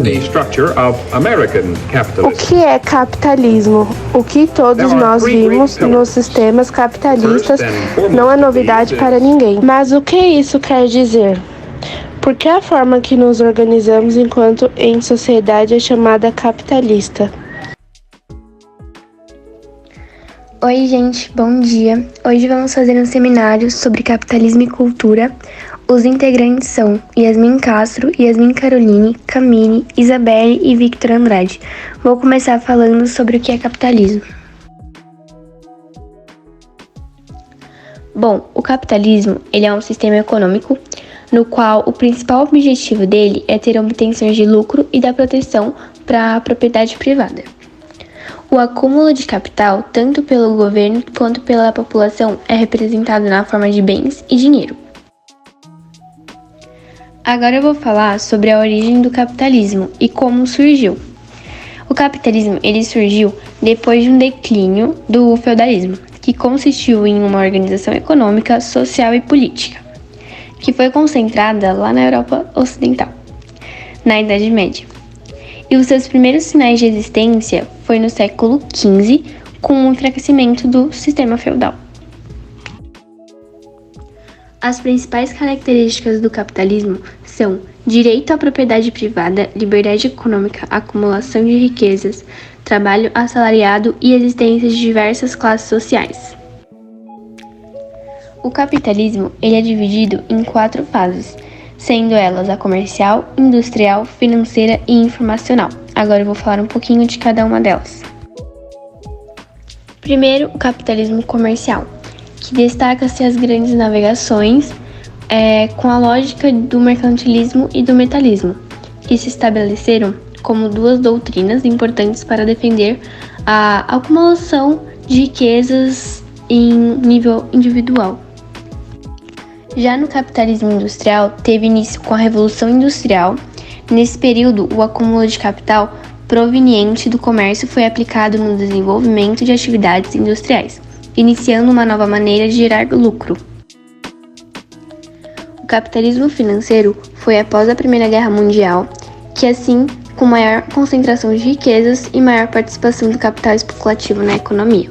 The structure of American O capitalism. que é capitalismo? O que todos nós vimos nos sistemas capitalistas não é novidade para ninguém. Mas o que isso quer dizer? Porque a forma que nos organizamos enquanto em sociedade é chamada capitalista. Oi, gente, bom dia. Hoje vamos fazer um seminário sobre capitalismo e cultura. Os integrantes são Yasmin Castro, Yasmin Caroline, Camille, Isabelle e Victor Andrade. Vou começar falando sobre o que é capitalismo. Bom, o capitalismo ele é um sistema econômico no qual o principal objetivo dele é ter obtenções de lucro e da proteção para a propriedade privada. O acúmulo de capital, tanto pelo governo quanto pela população, é representado na forma de bens e dinheiro. Agora eu vou falar sobre a origem do capitalismo e como surgiu. O capitalismo ele surgiu depois de um declínio do feudalismo, que consistiu em uma organização econômica, social e política, que foi concentrada lá na Europa Ocidental, na Idade Média. E os seus primeiros sinais de existência foi no século XV, com o enfraquecimento do sistema feudal. As principais características do capitalismo são direito à propriedade privada, liberdade econômica, acumulação de riquezas, trabalho assalariado e existência de diversas classes sociais. O capitalismo ele é dividido em 4 fases, sendo elas a comercial, industrial, financeira e informacional. Agora eu vou falar um pouquinho de cada uma delas. Primeiro, o capitalismo comercial, que destaca-se as grandes navegações com a lógica do mercantilismo e do metalismo, que se estabeleceram como 2 doutrinas importantes para defender a acumulação de riquezas em nível individual. Já no capitalismo industrial, teve início com a Revolução Industrial. Nesse período, o acúmulo de capital proveniente do comércio foi aplicado no desenvolvimento de atividades industriais, iniciando uma nova maneira de gerar lucro. O capitalismo financeiro foi após a Primeira Guerra Mundial, que assim, com maior concentração de riquezas e maior participação do capital especulativo na economia.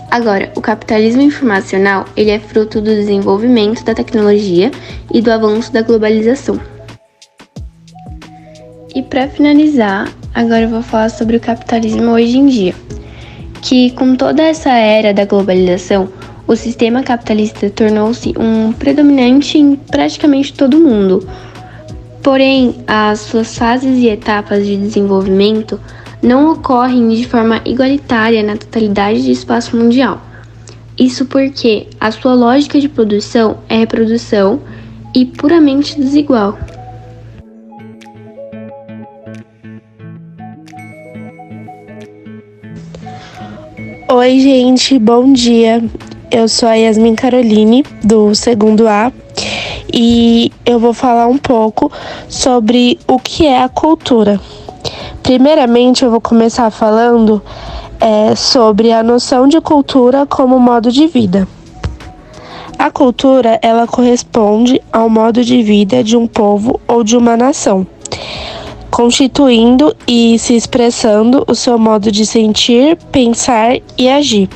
Agora, o capitalismo informacional ele é fruto do desenvolvimento da tecnologia e do avanço da globalização. E para finalizar, agora eu vou falar sobre o capitalismo hoje em dia, que com toda essa era da globalização, o sistema capitalista tornou-se um predominante em praticamente todo o mundo. Porém, as suas fases e etapas de desenvolvimento não ocorrem de forma igualitária na totalidade do espaço mundial. Isso porque a sua lógica de produção é reprodução e puramente desigual. Oi, gente, bom dia. Eu sou a Yasmin Caroline, do 2º A, e eu vou falar um pouco sobre o que é a cultura. Primeiramente, eu vou começar falando sobre a noção de cultura como modo de vida. A cultura, ela corresponde ao modo de vida de um povo ou de uma nação, constituindo e se expressando o seu modo de sentir, pensar e agir.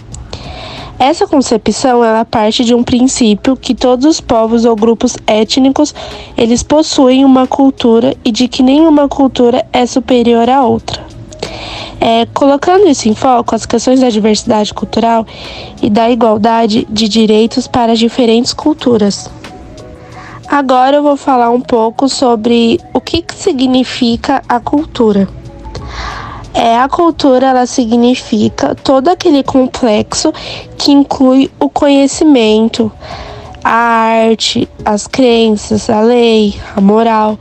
Essa concepção ela parte de um princípio que todos os povos ou grupos étnicos eles possuem uma cultura e de que nenhuma cultura é superior à outra. Colocando isso em foco, as questões da diversidade cultural e da igualdade de direitos para diferentes culturas. Agora eu vou falar um pouco sobre o que significa a cultura. A cultura ela significa todo aquele complexo que inclui o conhecimento, a arte, as crenças, a lei, a moral,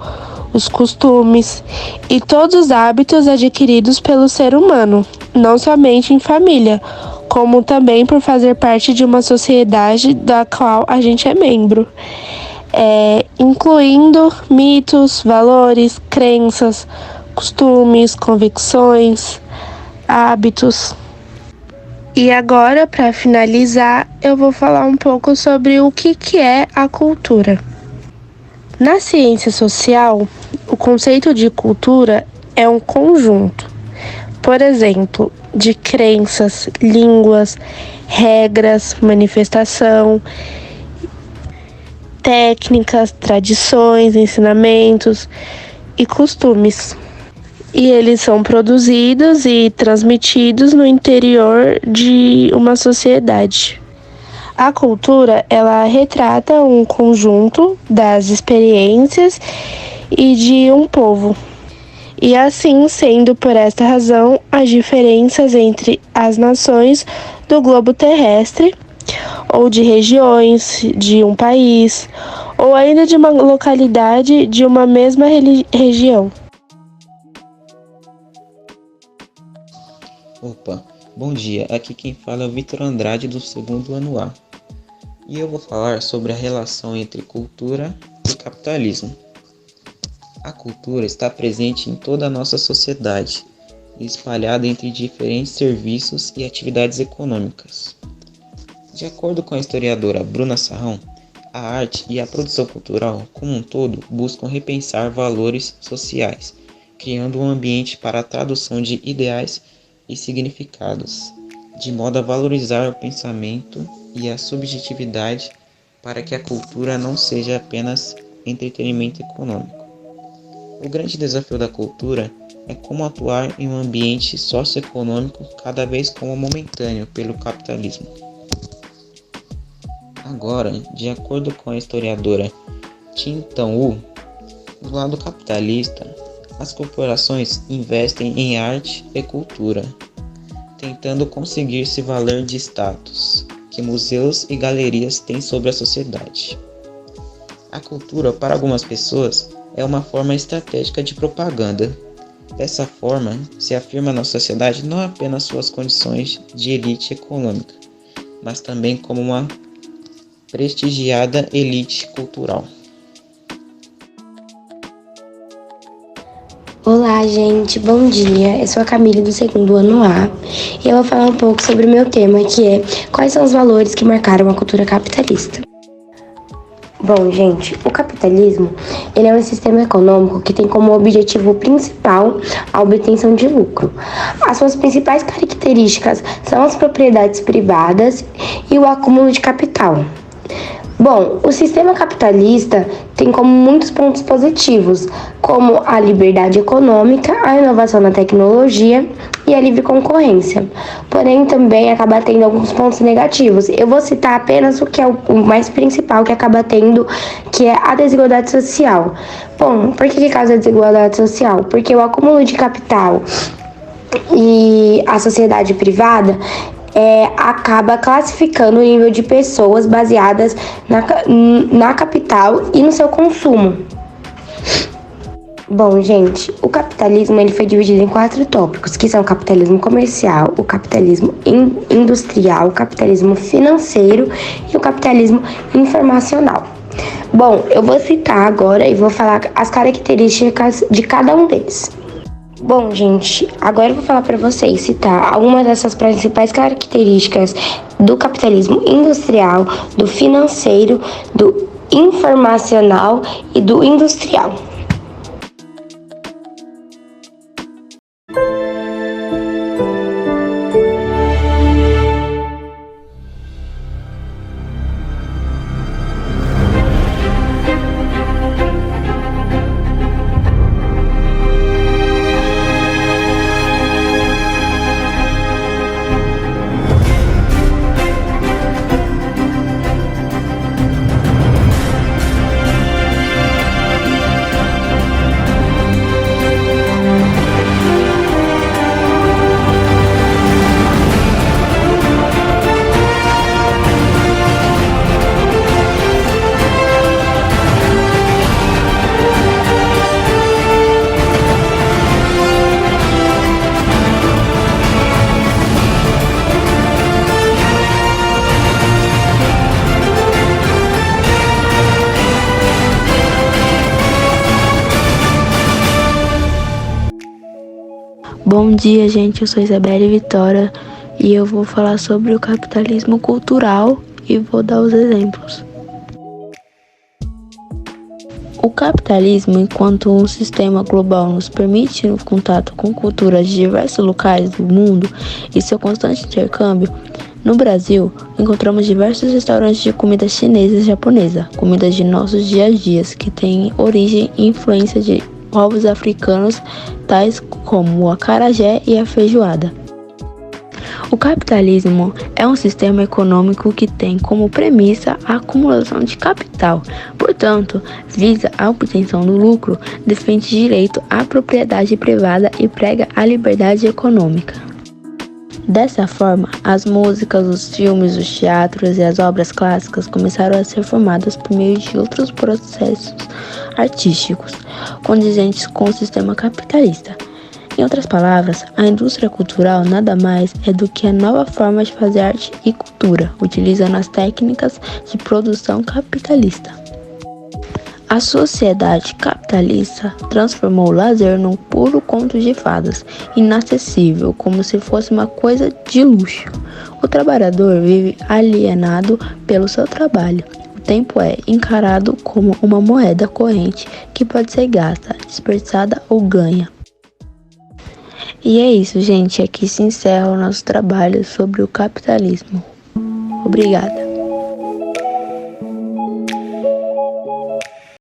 os costumes e todos os hábitos adquiridos pelo ser humano, não somente em família, como também por fazer parte de uma sociedade da qual a gente é membro, incluindo mitos, valores, crenças, costumes, convicções, hábitos. E agora, para finalizar, eu vou falar um pouco sobre o que é a cultura. Na ciência social, o conceito de cultura é um conjunto, por exemplo, de crenças, línguas, regras, manifestação, técnicas, tradições, ensinamentos e costumes. E eles são produzidos e transmitidos no interior de uma sociedade. A cultura, ela retrata um conjunto das experiências e de um povo. E assim, sendo por esta razão, as diferenças entre as nações do globo terrestre, ou de regiões de um país, ou ainda de uma localidade de uma mesma região. Opa, bom dia, aqui quem fala é o Vitor Andrade do 2º ano A. E eu vou falar sobre a relação entre cultura e capitalismo. A cultura está presente em toda a nossa sociedade e espalhada entre diferentes serviços e atividades econômicas. De acordo com a historiadora Bruna Sarrão, a arte e a produção cultural, como um todo, buscam repensar valores sociais, criando um ambiente para a tradução de ideais e significados, de modo a valorizar o pensamento e a subjetividade para que a cultura não seja apenas entretenimento econômico. O grande desafio da cultura é como atuar em um ambiente socioeconômico cada vez como momentâneo pelo capitalismo. Agora, de acordo com a historiadora Tin Tan Wu, do lado capitalista, as corporações investem em arte e cultura, tentando conseguir se valer de status que museus e galerias têm sobre a sociedade. A cultura, para algumas pessoas, é uma forma estratégica de propaganda. Dessa forma, se afirma na sociedade não apenas suas condições de elite econômica, mas também como uma prestigiada elite cultural. Olá, gente, bom dia. Eu sou a Camille do 2º ano A e eu vou falar um pouco sobre o meu tema, que é quais são os valores que marcaram a cultura capitalista. Bom, gente, o capitalismo, ele é um sistema econômico que tem como objetivo principal a obtenção de lucro. As suas principais características são as propriedades privadas e o acúmulo de capital. Bom, o sistema capitalista tem como muitos pontos positivos, como a liberdade econômica, a inovação na tecnologia e a livre concorrência. Porém, também acaba tendo alguns pontos negativos. Eu vou citar apenas o que é o mais principal que acaba tendo, que é a desigualdade social. Bom, por que causa a desigualdade social? Porque o acúmulo de capital e a sociedade privada acaba classificando o nível de pessoas baseadas na capital e no seu consumo. Bom, gente, o capitalismo ele foi dividido em 4 tópicos, que são o capitalismo comercial, o capitalismo industrial, o capitalismo financeiro e o capitalismo informacional. Bom, eu vou citar agora e vou falar as características de cada um deles. Bom, gente, agora eu vou falar para vocês citar algumas dessas principais características do capitalismo industrial, do financeiro, do informacional e do industrial. Bom dia, gente. Eu sou Isabelle Vitória e eu vou falar sobre o capitalismo cultural e vou dar os exemplos. O capitalismo, enquanto um sistema global, nos permite o contato com culturas de diversos locais do mundo e seu constante intercâmbio. No Brasil, encontramos diversos restaurantes de comida chinesa e japonesa, comidas de nossos dia a dia, que têm origem e influência de povos africanos, tais como o acarajé e a feijoada. O capitalismo é um sistema econômico que tem como premissa a acumulação de capital, portanto, visa a obtenção do lucro, defende direito à propriedade privada e prega a liberdade econômica. Dessa forma, as músicas, os filmes, os teatros e as obras clássicas começaram a ser formadas por meio de outros processos artísticos, condizentes com o sistema capitalista. Em outras palavras, a indústria cultural nada mais é do que a nova forma de fazer arte e cultura, utilizando as técnicas de produção capitalista. A sociedade capitalista transformou o lazer num puro conto de fadas, inacessível, como se fosse uma coisa de luxo. O trabalhador vive alienado pelo seu trabalho. O tempo é encarado como uma moeda corrente que pode ser gasta, desperdiçada ou ganha. E é isso, gente. Aqui se encerra o nosso trabalho sobre o capitalismo. Obrigada.